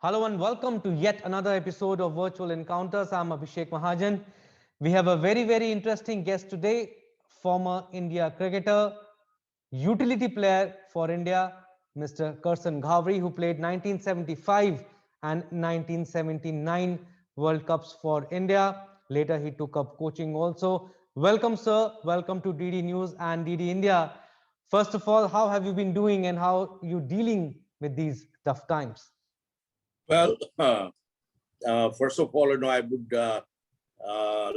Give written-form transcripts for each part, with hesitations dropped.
Hello and welcome to yet another episode of Virtual Encounters. I'm Abhishek Mahajan. We have a very interesting guest today, former India cricketer, utility player for India, Mr. Karsan Ghavri, who played 1975 and 1979 World Cups for India. Later, he took up coaching also. Welcome, sir. Welcome to DD News and DD India. First of all, how have you been doing and how are you dealing with these tough times? Well, first of all, I would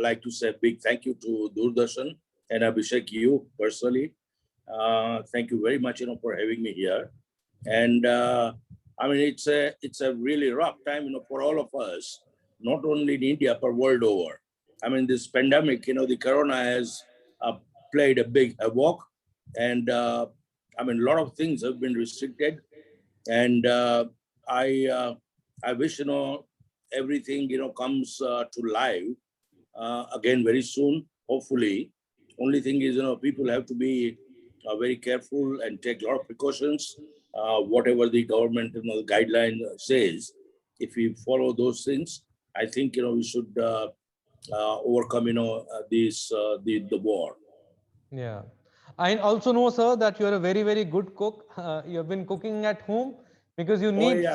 like to say a big thank you to Doordarshan and Abhishek, you personally. Thank you very much, for having me here. And I mean, it's a really rough time, for all of us, not only in India but world over. I mean, this pandemic, the corona has played a big havoc, and I mean, a lot of things have been restricted, and I. I wish everything comes to life again very soon. Hopefully, only thing is people have to be very careful and take a lot of precautions. Whatever the government the guideline says, if we follow those things, I think we should overcome the war. Yeah. I also know, sir, that you're a very good cook. You have been cooking at home because Oh yeah,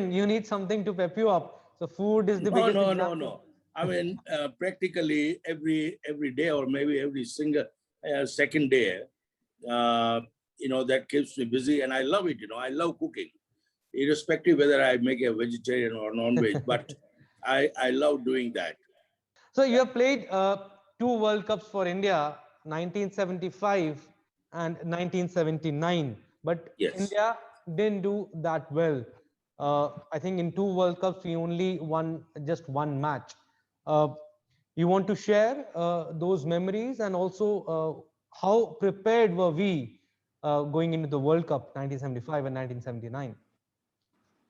you need something to pep you up. So food is the no, biggest no, no, example. no. I mean, practically every day or maybe every single second day, uh, that keeps me busy, and I love it. I love cooking, irrespective whether I make a vegetarian or non-veg. But I love doing that. So you Yeah. have played two World Cups for India, 1975 and 1979. But Yes. India didn't do that well. I think in two World Cups we only won just one match. Uh, you want to share those memories and also how prepared were we going into the World Cup 1975 and 1979?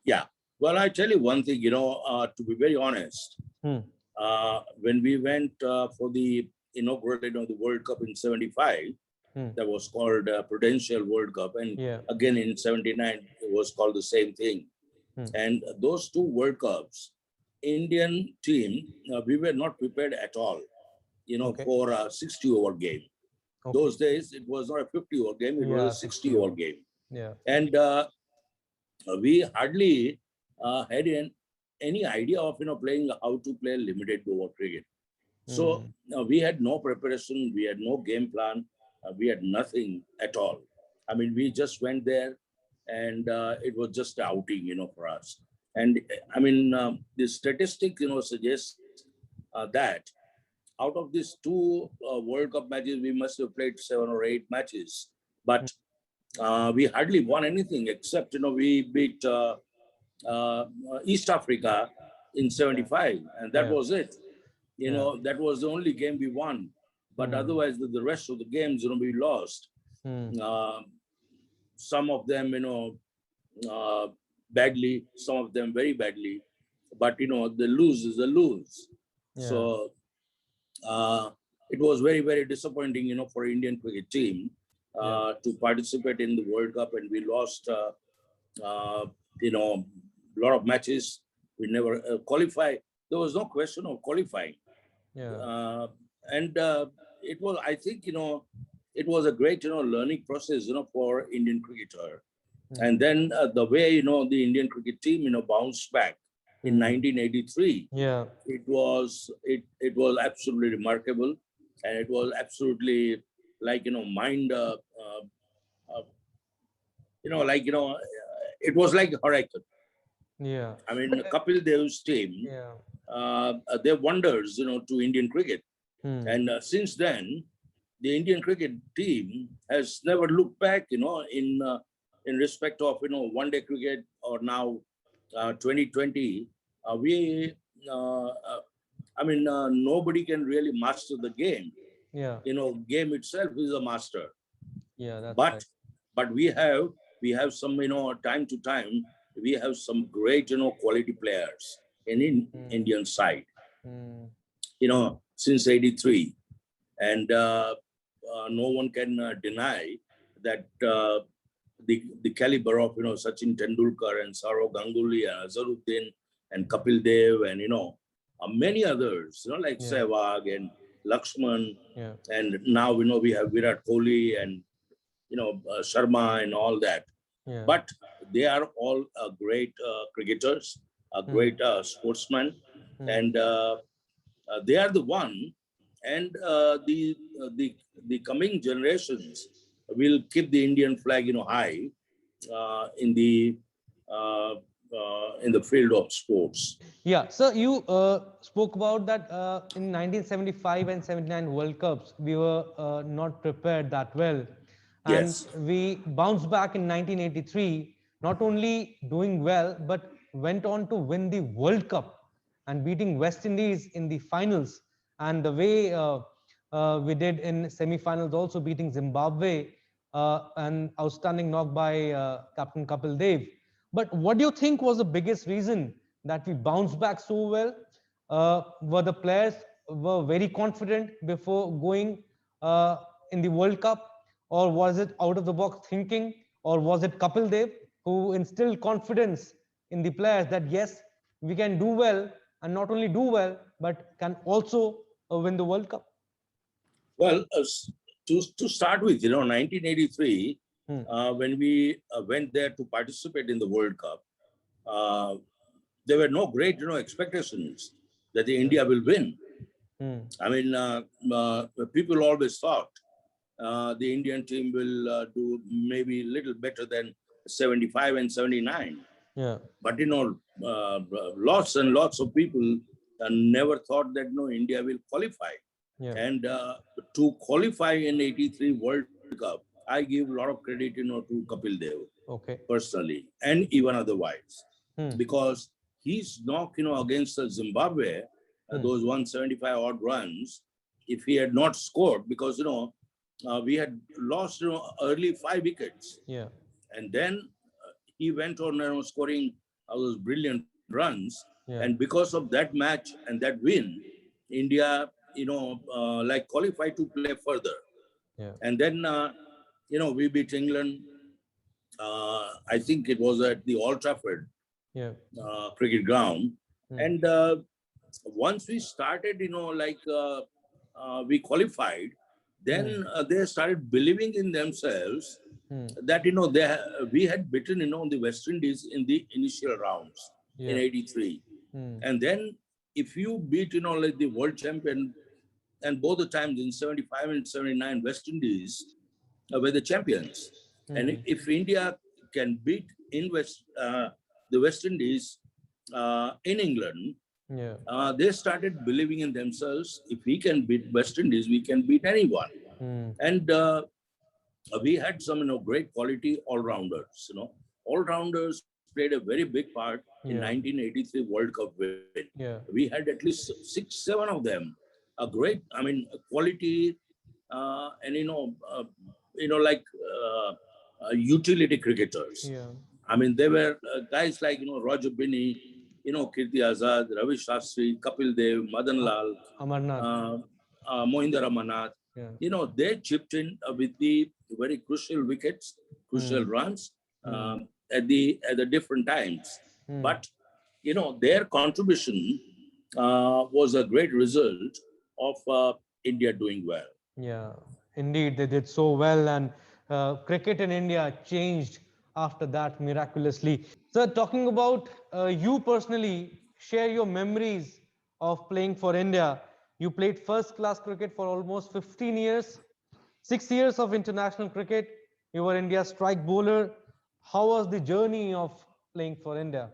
Yeah. Well, I tell you one thing. To be very honest, Hmm. when we went for the inaugural, the World Cup in '75, Hmm. that was called Prudential World Cup, and Yeah. again in '79 it was called the same thing. Hmm. And those two World Cups, Indian team, we were not prepared at all, Okay. for a 60-over game. Okay. Those days, it was not a 50-over game, it was Yeah, a 60 60-over over. game. Yeah. And we hardly had any idea of, playing how to play limited over cricket. So Hmm. we had no preparation, we had no game plan, we had nothing at all. I mean, we just went there, and it was just outing, for us. And I mean, the statistic, suggests that out of these two World Cup matches, we must have played 7 or 8 matches, but we hardly won anything except, we beat uh, East Africa in Yeah. '75, and that Yeah. was it. Yeah. That was the only game we won. But Hmm. otherwise, the rest of the games, we lost. Hmm. Uh, some of them, uh, badly, some of them very badly. But, the lose is a lose. Yeah. So it was very disappointing, for Indian cricket team Yeah. to participate in the World Cup, and we lost, uh, a lot of matches. We never qualified. There was no question of qualifying. Yeah. uh, and it was, I think, it was a great, learning process, for Indian cricketer. Hmm. And then the way, the Indian cricket team, bounced back in Hmm. 1983, Yeah. it was absolutely remarkable, and it was absolutely like, mind, uh, like, it was like a hurricane. Yeah. I mean, But Kapil Dev's team, yeah. they're wonders, to Indian cricket. Hmm. And since then, the Indian cricket team has never looked back, in respect of, one-day cricket, or now 2020. We, I mean, nobody can really master the game. Yeah. Game itself is a master. Yeah. That's But right. we have some, time to time, we have some great, quality players in Hmm. Indian side, Hmm. since '83. And no one can deny that the caliber of, Sachin Tendulkar and Saurav Ganguly and Azharuddin and Kapil Dev and, many others, like Sehwag and Lakshman. Yeah. And now, we have Virat Kohli and, Sharma and all that. Yeah. But they are all great cricketers, great sportsmen, and they are the one. And the coming generations will keep the Indian flag, high in the field of sports. Yeah, so you spoke about that in 1975 and 79 World Cups, we were not prepared that well. And Yes. we bounced back in 1983, not only doing well, but went on to win the World Cup and beating West Indies in the finals. And the way we did in semi-finals, also beating Zimbabwe, an outstanding knock by Captain Kapil Dev. But what do you think was the biggest reason that we bounced back so well? Were the players were very confident before going in the World Cup, or was it out of the box thinking, or was it Kapil Dev who instilled confidence in the players that yes, we can do well, and not only do well, but can also win the World Cup? Well, to start with, 1983, when we went there to participate in the World Cup, there were no great, expectations that the India will win. I mean, people always thought the Indian team will do maybe a little better than 75 and 79. Yeah. But, lots and lots of people never thought that, India will qualify. Yeah. And to qualify in 83 World Cup, I give a lot of credit, to Kapil Dev. Okay. Personally, and even otherwise, because he's knocked, against Zimbabwe, those 175 odd runs. If he had not scored, because we had lost, early 5 wickets. Yeah. And then he went on, scoring those brilliant runs. Yeah. And because of that match and that win, India, like qualified to play further. Yeah. And then, we beat England. I think it was at the Old Trafford cricket ground. And once we started, we qualified, then they started believing in themselves that, we had beaten, the West Indies in the initial rounds in 83. And then if you beat, like the world champion, and both the times in 75 and 79, West Indies were the champions. And if India can beat the West Indies in England, they started believing in themselves. If we can beat West Indies, we can beat anyone. And we had some, great quality all-rounders. All-rounders played a very big part in 1983 World Cup win. We had at least 6, 7 of them. A great, quality, and like utility cricketers. They were guys like Roger Binney, Kirti Azad, Ravi Shastri, Kapil Dev, Madan Lal, Amarnath, Mohinder Amanath. They chipped in with the very crucial wickets, crucial runs at the different times. But their contribution was a great result of India doing well. Yeah, indeed, they did so well, and cricket in India changed after that miraculously. So, talking about you personally, share your memories of playing for India. You played first-class cricket for almost 15 years, 6 years of international cricket. You were India's strike bowler. How was the journey of playing for India?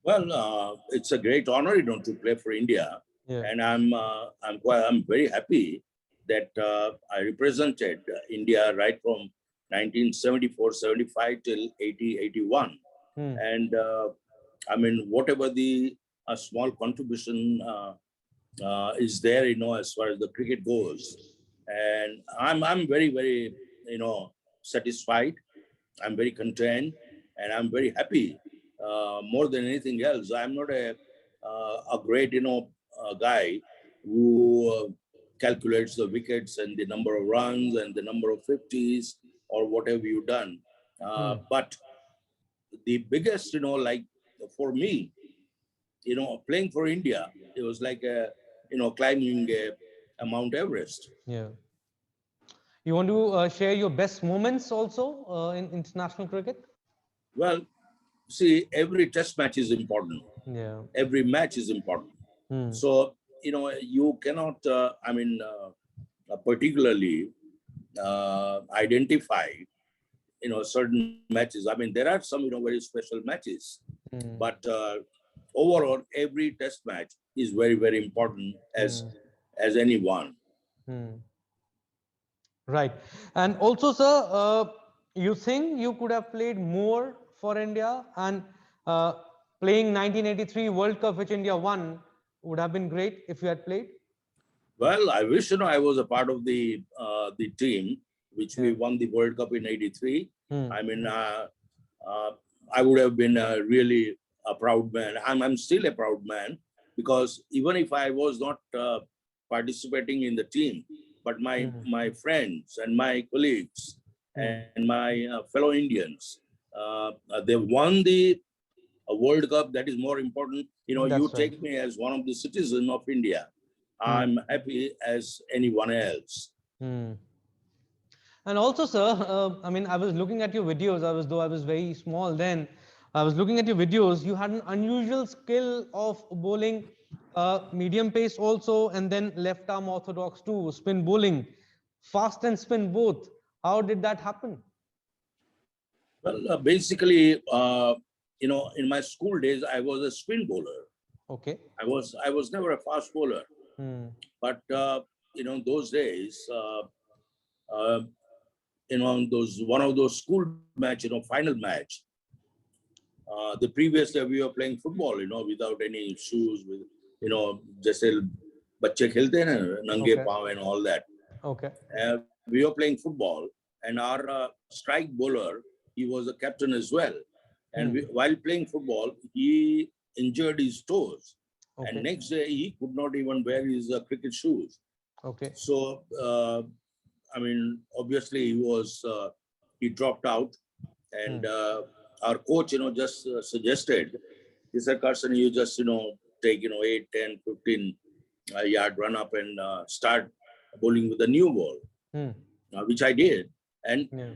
Well, it's a great honor, to play for India, and I'm very happy that I represented India right from 1974-75 till 80-81, and whatever the small contribution is there, as far as the cricket goes, and I'm very, very, satisfied. I'm very content, and I'm very happy. More than anything else, I'm not a great, guy who calculates the wickets and the number of runs and the number of 50s or whatever you've done. But the biggest, like for me, playing for India, it was like climbing a Mount Everest. Yeah. You want to share your best moments also in international cricket? Well, see, every test match is important. Yeah. Every match is important. Hmm. So, you cannot, particularly identify, certain matches. I mean, there are some, very special matches, Hmm. but overall, every test match is very, very important as any one. Hmm. Right. And also, sir, you think you could have played more for India and uh, playing 1983 World Cup, which India won, would have been great if you had played? Well, I wish I was a part of the team which we Yeah. won the World Cup in '83. Hmm. I mean, uh, I would have been really a proud man. I'm still a proud man because even if I was not participating in the team, but my friends and my colleagues and my fellow Indians, they won the World Cup. That is more important. You That's right. take me as one of the citizens of India. Hmm. I'm happy as anyone else. Hmm. And also, sir, I mean, I was looking at your videos. Though I was very small then, I was looking at your videos. You had an unusual skill of bowling medium pace also, and then left arm orthodox too, spin bowling, fast and spin both. How did that happen? Well, basically, in my school days, I was a spin bowler. Okay. I was never a fast bowler, Hmm. but those days, uh, those one of those school match, final match. The previous day we were playing football, without any shoes, with जैसे बच्चे खेलते हैं ना नंगे Okay. पाँव and all that. Okay. We were playing football, and our strike bowler, he was a captain as well. And while playing football, he injured his toes. And Okay. next day, he could not even wear his cricket shoes. Okay. So, I mean, obviously, he dropped out. And our coach, just suggested, he said, Karsan, you just, take, 8, 10, 15 yard run up and start bowling with a new ball. Which I did, and Yeah.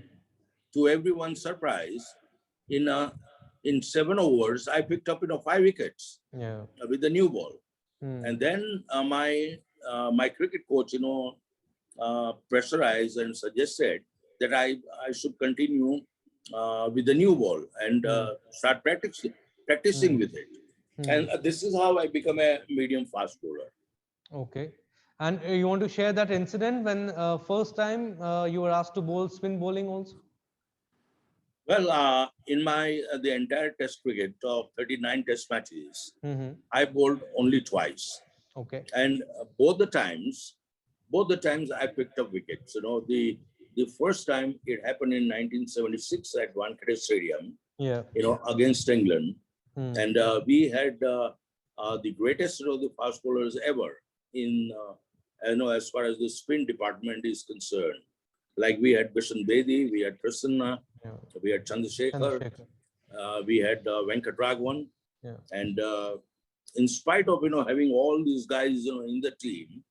to everyone's surprise, in 7 overs, I picked up 5 wickets Yeah. with the new ball. Hmm. And then my cricket coach, pressurized and suggested that I should continue with the new ball and start practicing with it. And this is how I become a medium fast bowler. Okay. And you want to share that incident when first time you were asked to bowl spin bowling also? Well, in my the entire Test cricket of 39 Test matches, I bowled only twice, Okay. and both the times I picked up wickets. The first time it happened in 1976 at Wankhede Stadium, Yeah. against England, and we had the greatest the fast bowlers ever in as far as the spin department is concerned. Like we had Bishan Bedi, we had Prasanna, Yeah. we had Chandrasekhar, Chandrasekhar. we had Venkatraghavan, Yeah. and in spite of having all these guys in the team,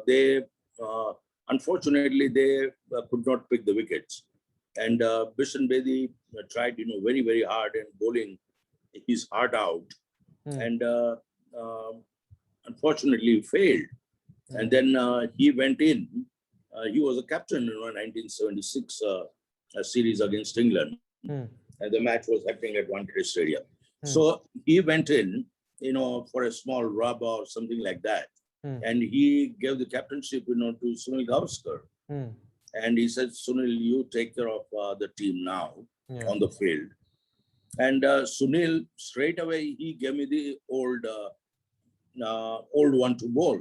they unfortunately they could not pick the wickets, and Bishan Bedi tried very very hard and bowling his heart out, and unfortunately failed. And then he went in. He was a captain in 1976 series against England, and the match was happening at Wankhede Stadium. So he went in, for a small rub or something like that, and he gave the captainship, to Sunil Gavaskar. And he said, Sunil, you take care of the team now on the field. And Sunil, straight away, he gave me the old one to bowl.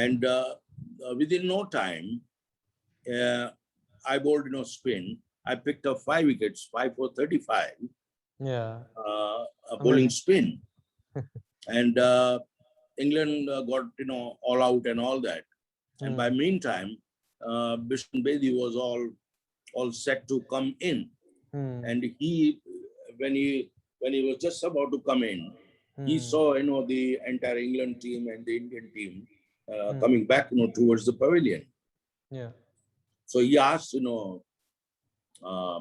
And within no time, I bowled spin. I picked up 5 wickets, 5 for 35. Yeah. A bowling spin. And England got all out and all that. And by meantime, Bishan Bedi was all all set to come in. Hmm. And when he when he was just about to come in, he Hmm. saw the entire England team and the Indian team Hmm. coming back towards the pavilion. Yeah. So he asked uh,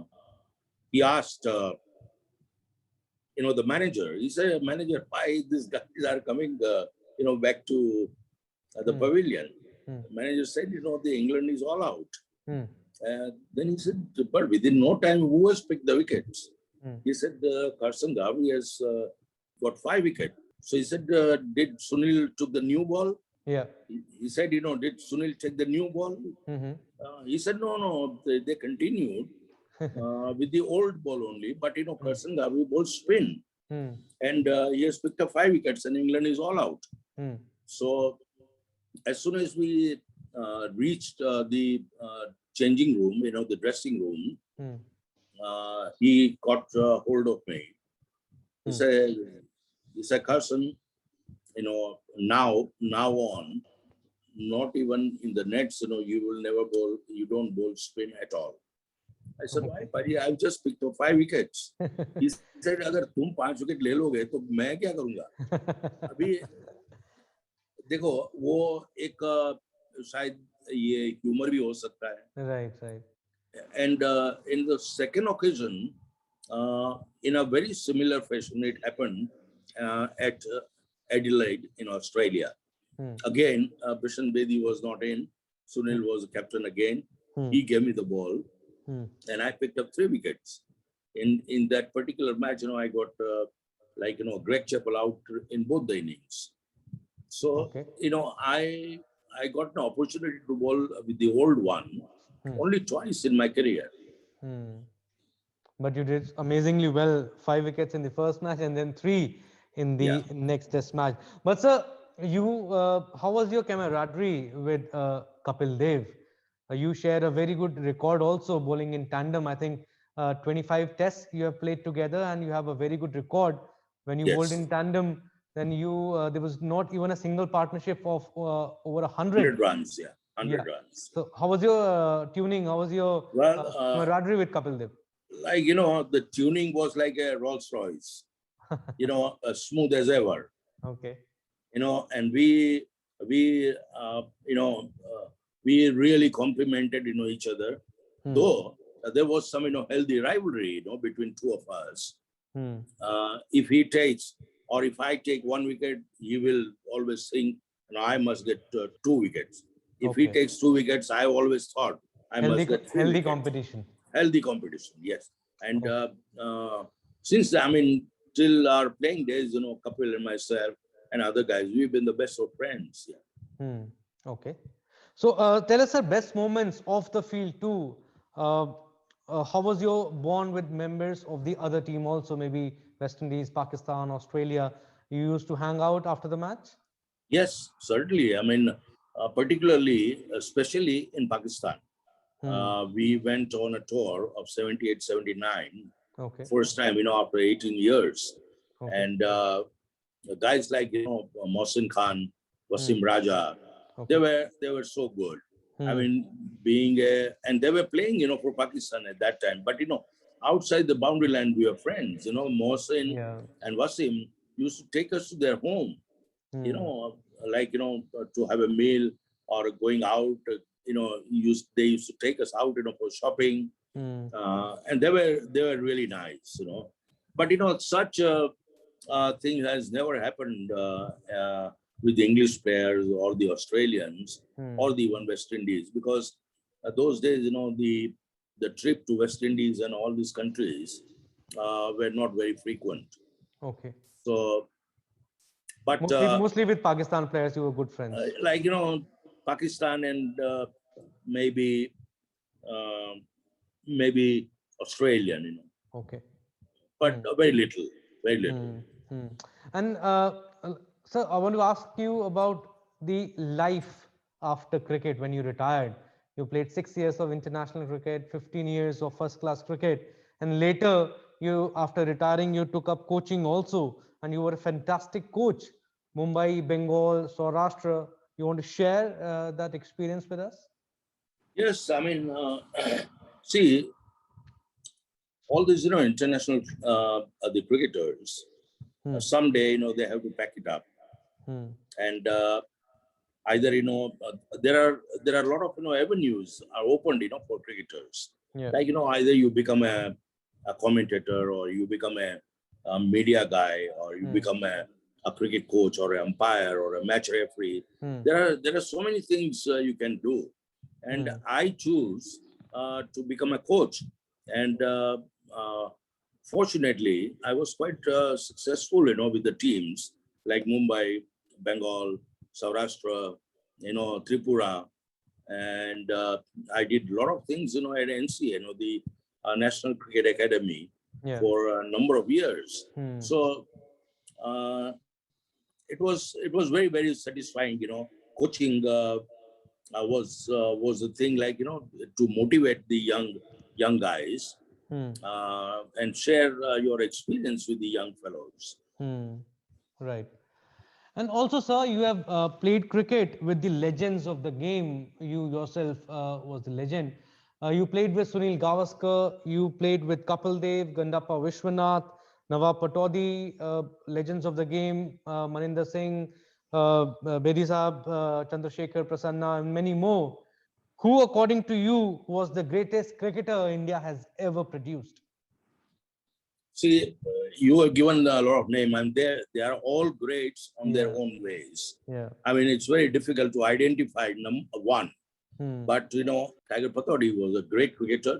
he asked the manager. He said, "Manager, why these guys are coming back to the Hmm. pavilion?" Hmm. The manager said, "The England is all out." Hmm. Then he said, "But within no time, who has picked the wickets?" Hmm. He said, "Karsan Ghavri has got 5 wickets." So he said, "Did Sunil took the new ball?" Yeah. He said, "Did Sunil take the new ball?" Hmm. He said, "No, no, they continued with the old ball only. But Hmm. Karsan Ghavri ball spin, Hmm. and he has picked up 5 wickets, and England is all out." Hmm. So as soon as we reached the changing room, the dressing room, Hmm. he got hold of me. He Hmm. said, Carson, now on, not even in the nets, you will never bowl, you don't bowl spin at all. I said, why, Okay. buddy? I've just picked up 5 wickets. He said, अगर तुम 5 wicket ले लोगे तो मैं क्या करूंगा? अभी देखो वो एक शायद ये ह्यूमर भी हो सकता है. Right. Right. And in the second occasion, in a very similar fashion, it happened at Adelaide in Australia. Hmm. Again, Bishan Bedi was not in. Sunil Hmm. was the captain again. Hmm. He gave me the ball, Hmm. and I picked up 3 wickets. In that particular match, I got Greg Chappell out in both the innings. So Okay. I got an opportunity to bowl with the old one Hmm. only twice in my career. Hmm. But you did amazingly well. 5 wickets in the first match and then 3 in Yeah. the next test match. But sir, how was your camaraderie with Kapil Dev? You shared a very good record also bowling in tandem. I think 25 tests you have played together and you have a very good record. When you bowled Yes. in tandem, then there was not even a single partnership of over 100. 100 runs. Yeah. Yeah. 100 runs. So how was your tuning? How was your Well, camaraderie with Kapil Dev? the tuning was like a Rolls Royce, as smooth as ever, Okay. and we, we really complimented, each other, Hmm. though there was some, healthy rivalry, between two of us. Hmm. If he takes, or if I take 1 wicket, he will always think, I must get 2 wickets. If he Okay. takes 2 wickets, I always thought I must get three Healthy wickets. competition. Healthy competition, yes. And Okay. since, till our playing days, Kapil and myself and other guys, we've been the best of friends. Yeah. Hmm. Okay. So tell us the best moments off the field too. How was your bond with members of the other team also? Maybe West Indies, Pakistan, Australia. You used to hang out after the match? Yes, certainly. Particularly, especially in Pakistan. Hmm. We went on a tour of 78, 79, Okay. first time, after 18 years. Okay. And guys like, Mohsin Khan, Hmm. Wasim Raja, they Okay. were so good. Hmm. And they were playing, for Pakistan at that time. But, outside the boundary line, we were friends. Mohsin Yeah. and Wasim used to take us to their home, you Hmm. know, to have a meal or going out. They used to take us out, for shopping, Hmm. and they were really nice, But such a thing has never happened with the English players or the Australians Hmm. or the even West Indies, because those days, the trip to West Indies and all these countries were not very frequent. Okay. So, but Mostly with Pakistan players, you were good friends. like Pakistan and maybe um maybe Australian, Okay. but Hmm. very little, very little. Hmm. Hmm. And sir, I want to ask you about the life after cricket when you retired. You played 6 years of international cricket, 15 years of first class cricket, and later after retiring, you took up coaching also, and you were a fantastic coach. Mumbai, Bengal, Saurashtra. You want to share that experience with us? Yes, See, all these, international the cricketers, someday, they have to pack it up. And either, there are a lot of, avenues are opened, for cricketers. Yeah. Like, either you become a commentator, or you become a media guy, or you become a cricket coach, or an umpire, or a match referee. There are so many things you can do. And I choose to become a coach. And fortunately, I was quite successful, with the teams like Mumbai, Bengal, Saurashtra, Tripura. And I did a lot of things, at NCA, the National Cricket Academy, Yeah. for a number of years. So it was very, very satisfying, coaching was the thing, like, to motivate the young guys, and share your experience with the young fellows. Right. And also, sir, you have played cricket with the legends of the game. You yourself was the legend. You played with Sunil Gavaskar. You played with Kapil Dev, Gandappa Vishwanath, Nawab Patodi, legends of the game, Maninder Singh, Bedi Saab, Chandrasekhar Prasanna, and many more. Who, according to you, was the greatest cricketer India has ever produced? See, you are given a lot of names, and they are all greats on their Yeah. own ways. Yeah. I mean, it's very difficult to identify one. But, Tiger Patodi was a great cricketer,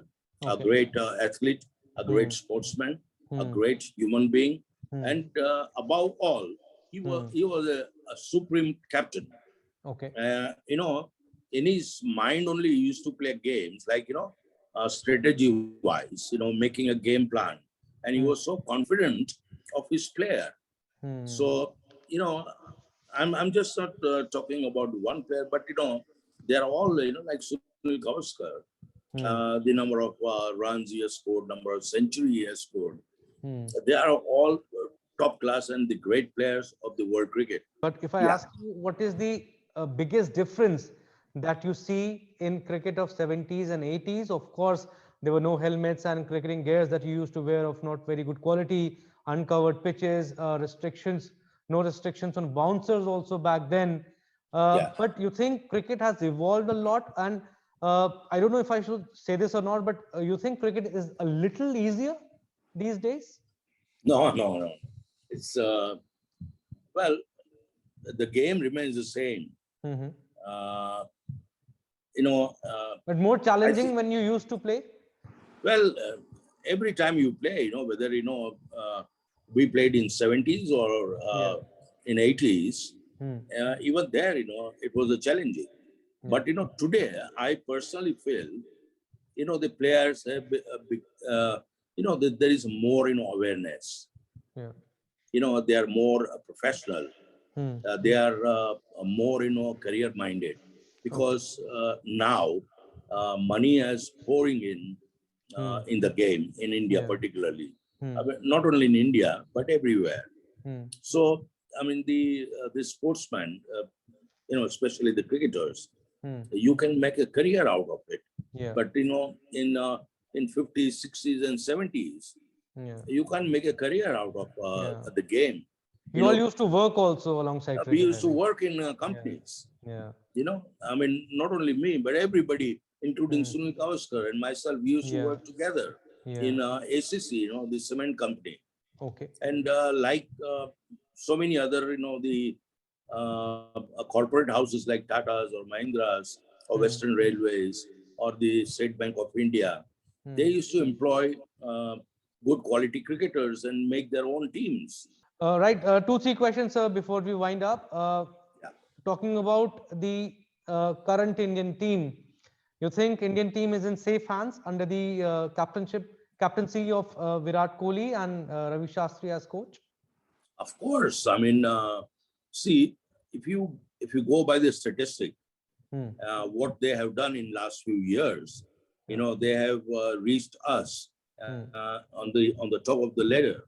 a Okay. great athlete, a great sportsman, a great human being. And above all, he was a supreme captain. Okay. In his mind only, he used to play games, like, strategy wise, making a game plan. And he was so confident of his player. So, I'm just not talking about one player, but, they're all, like Sunil Gavaskar, the number of runs he has scored, number of century he has scored. They are all top class and the great players of the world cricket. But if I Yeah. ask you, what is the biggest difference that you see in cricket of 70s and 80s? Of course, there were no helmets and cricketing gears that you used to wear of not very good quality, uncovered pitches, restrictions, no restrictions on bouncers also back then. Yeah. But you think cricket has evolved a lot? And I don't know if I should say this or not, but you think cricket is a little easier these days? No. It's, well, the game remains the same. Uh, But more I challenging think, when you used to play? well, every time you play, whether, we played in 70s or in 80s, even there, it was a challenging. But, today, I personally feel, the players have a big, that there is more, awareness. Yeah. They are more professional. They are more, career minded, because now money is pouring in the game in India, Yeah. particularly. I mean, not only in India but everywhere. So, I mean, the sportsmen, especially the cricketers, you can make a career out of it. Yeah. But, in 50s, 60s, and 70s, Yeah. you can't make a career out of Yeah. the game. You all used to work also alongside We cricket, I used to think. work in companies. Yeah. I mean, not only me, but everybody, including Sunil Gavaskar and myself, we used to Yeah. work together Yeah. in ACC, the cement company. Okay. And like so many other, the corporate houses like Tata's or Mahindra's or Western Railways or the State Bank of India, they used to employ good quality cricketers and make their own teams. Right. Two, three questions, sir, before we wind up. Yeah. Talking about the current Indian team, you think Indian team is in safe hands under the captaincy of Virat Kohli and Ravi Shastri as coach? Of course. I mean, see, if you go by the statistic, what they have done in last few years, they have reached us on the top of the ladder,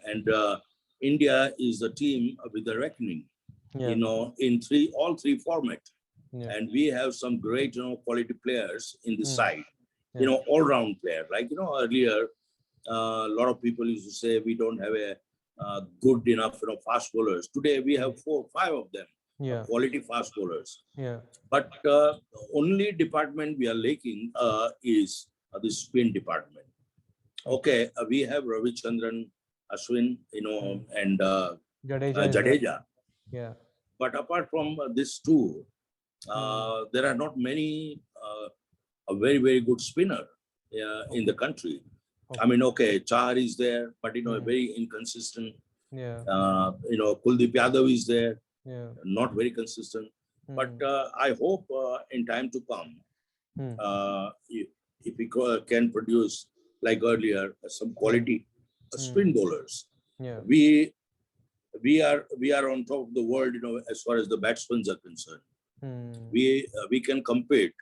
and India is a team with a reckoning, in all three format, and we have some great quality players in the side. you know, all-round player. Like, you know, earlier, a lot of people used to say we don't have a good enough, you know, fast bowlers. Today we have 4 or 5 of them, quality fast bowlers. But only department we are lacking is the spin department. Okay, we have Ravichandran, Ashwin, you know, and Jadeja. But apart from these two, there are not many a very, very good spinner in the country. I mean, okay, Chahar is there, but, you know, very inconsistent. You know, Kuldeep Yadav is there, not very consistent. But I hope in time to come, if we can produce, like earlier, some quality spin bowlers, we are on top of the world, you know, as far as the batsmen are concerned. We can compete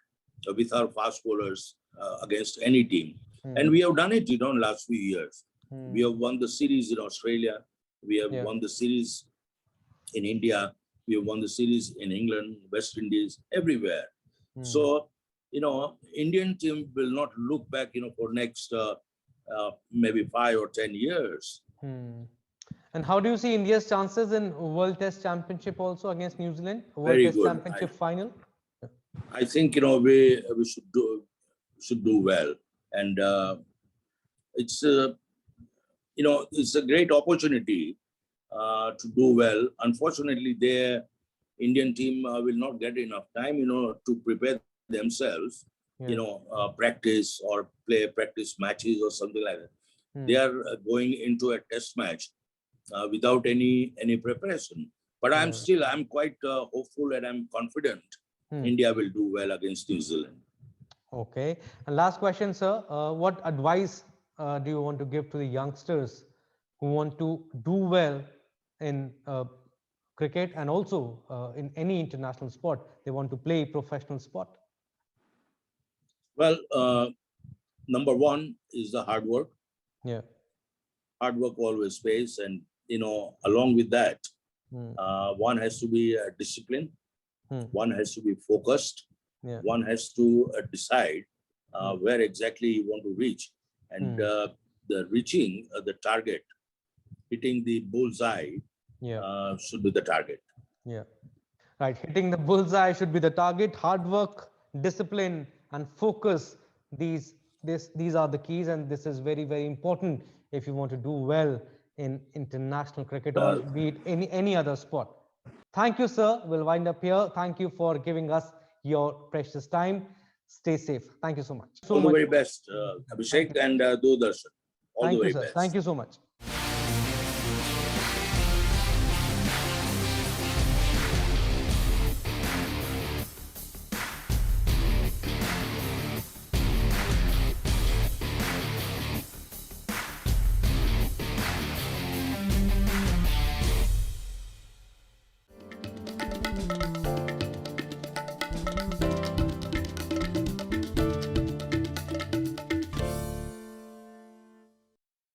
with our fast bowlers against any team. And we have done it, you know, in last few years. We have won the series in Australia. We have won the series in India. We have won the series in England, West Indies, everywhere. So, you know, Indian team will not look back, you know, for next maybe 5 or 10 years. And how do you see India's chances in World Test Championship also against New Zealand? World Very Test good. Championship final? I think, you know, we should do well. And it's, you know, it's a great opportunity to do well. Unfortunately, the Indian team will not get enough time, you know, to prepare themselves, you know, practice or play practice matches or something like that. They are going into a test match without any preparation. But I'm quite hopeful and I'm confident India will do well against New Zealand. Okay. And last question, sir. What advice do you want to give to the youngsters who want to do well in cricket and also in any international sport? They want to play professional sport. Well, number one is the hard work. Hard work always pays. And, you know, along with that, one has to be disciplined. One has to be focused. One has to decide where exactly you want to reach. And the reaching the target, hitting the bullseye should be the target. Right. Hitting the bullseye should be the target. Hard work, discipline, and focus. These are the keys, and this is very, very important if you want to do well in international cricket or be it any other sport. Thank you, sir. We'll wind up here. Thank you for giving us your precious time. Stay safe. Thank you so much. All the very best, Abhishek and Doordarshan. All the very best. Thank you so much.